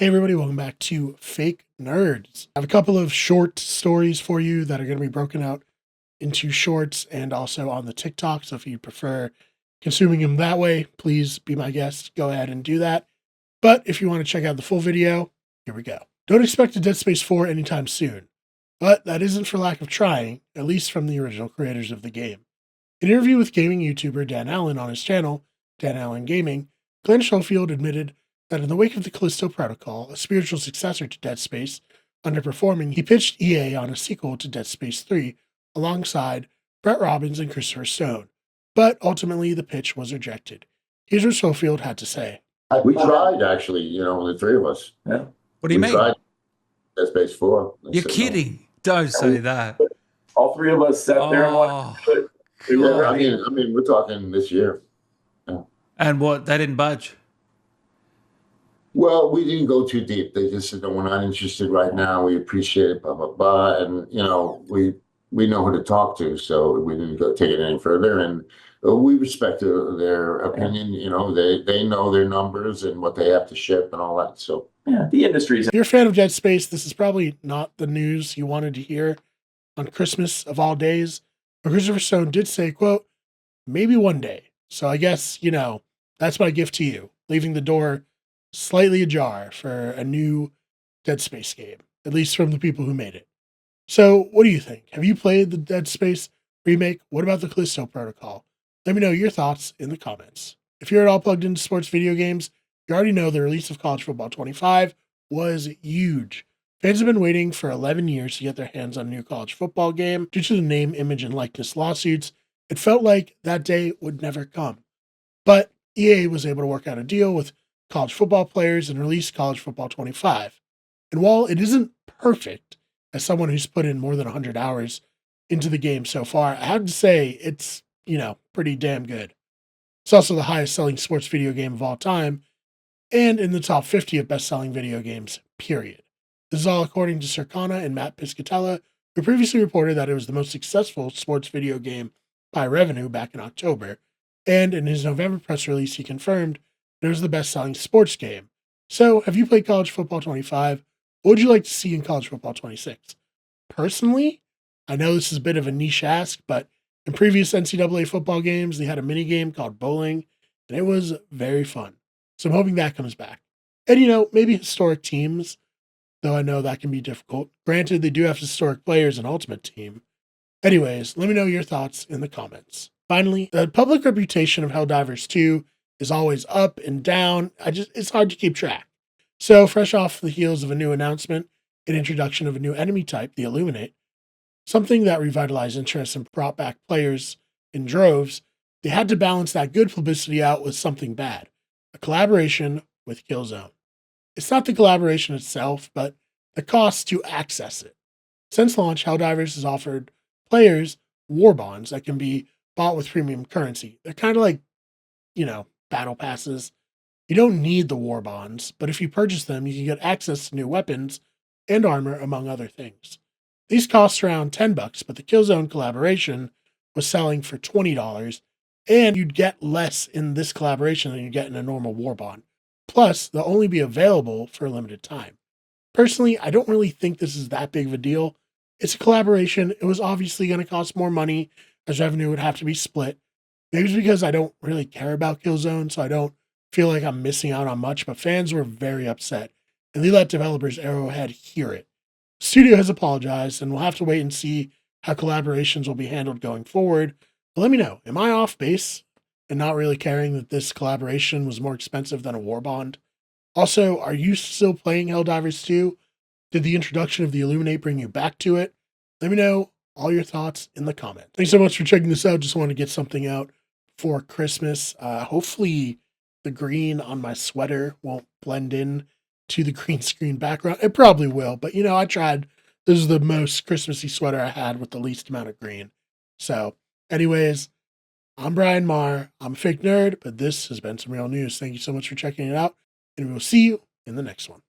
Hey everybody, welcome back to Fake Nerds. I have a couple of short stories for you that are going to be broken out into shorts and also on the TikTok. So if you prefer consuming them that way, please be my guest. Go ahead and do that. But if you want to check out the full video, here we go. Don't expect a Dead Space 4 anytime soon. But that isn't for lack of trying, at least from the original creators of the game. In an interview with gaming YouTuber Dan Allen on his channel, Dan Allen Gaming, Glenn Schofield admitted that in the wake of the Callisto Protocol, a spiritual successor to Dead Space, underperforming, he pitched EA on a sequel to Dead Space 3 alongside Brett Robbins and Christopher Stone, but ultimately the pitch was rejected. Here's what Schofield had to say. We tried, actually, the three of us. Yeah. What do We you mean? tried Dead Space 4. You're kidding. Don't say that. All three of us sat there and watched it. Yeah, I mean, we're talking this year. Yeah. And what? They didn't budge. Well, we didn't go too deep. They just said, "No, we're not interested right now. We appreciate it, blah blah blah." And we know who to talk to, so we didn't go take it any further. And we respect their opinion. They know their numbers and what they have to ship and all that. So yeah, the industry's. If you're a fan of Dead Space, this is probably not the news you wanted to hear on Christmas of all days. But Christopher Stone did say, quote, "Maybe one day." So I guess, that's my gift to you, leaving the door slightly ajar for a new Dead Space game, at least from the people who made it. So what do you think? Have you played the Dead Space remake? What about the Callisto Protocol? Let me know your thoughts in the comments. If you're at all plugged into sports video games, you already know the release of College Football 25 was huge. Fans have been waiting for 11 years to get their hands on a new college football game. Due to the name, image, and likeness lawsuits, it felt like that day would never come. But EA was able to work out a deal with college football players and release College Football 25. And while it isn't perfect, as someone who's put in more than 100 hours into the game so far, I have to say it's, pretty damn good. It's also the highest selling sports video game of all time and in the top 50 of best-selling video games, period. This is all according to Circana and Matt Piscatella, who previously reported that it was the most successful sports video game by revenue back in October. And in his November press release, he confirmed it was the best-selling sports game. So, have you played College Football 25? What would you like to see in College Football 26? Personally, I know this is a bit of a niche ask, but in previous NCAA football games, they had a mini game called bowling, and it was very fun. So I'm hoping that comes back. And, maybe historic teams, though I know that can be difficult. Granted, they do have historic players in Ultimate Team. Anyways, let me know your thoughts in the comments. Finally, the public reputation of Helldivers 2 is always up and down. It's hard to keep track. So, fresh off the heels of a new announcement and introduction of a new enemy type, the Illuminate, something that revitalized interest and brought back players in droves, they had to balance that good publicity out with something bad, a collaboration with Killzone. It's not the collaboration itself, but the cost to access it. Since launch, Helldivers has offered players war bonds that can be bought with premium currency. They're kind of like, battle passes. You don't need the war bonds, but if you purchase them, you can get access to new weapons and armor, among other things. These cost around $10, but the Killzone Collaboration was selling for $20, and you'd get less in this collaboration than you get in a normal war bond. Plus, they'll only be available for a limited time. Personally, I don't really think this is that big of a deal. It's a collaboration. It was obviously going to cost more money, as revenue would have to be split. Maybe it's because I don't really care about Killzone, so I don't feel like I'm missing out on much, but fans were very upset, and they let developers Arrowhead hear it. The studio has apologized, and we'll have to wait and see how collaborations will be handled going forward. But let me know, am I off base and not really caring that this collaboration was more expensive than a war bond? Also, are you still playing Helldivers 2? Did the introduction of the Illuminate bring you back to it? Let me know all your thoughts in the comments. Thanks so much for checking this out. Just wanted to get something out for Christmas. Hopefully the green on my sweater won't blend in to the green screen background. It probably will, but I tried. This is the most Christmassy sweater I had with the least amount of green. So, anyways, I'm Brian Marr. I'm a fake nerd, but this has been some real news. Thank you so much for checking it out, and we will see you in the next one.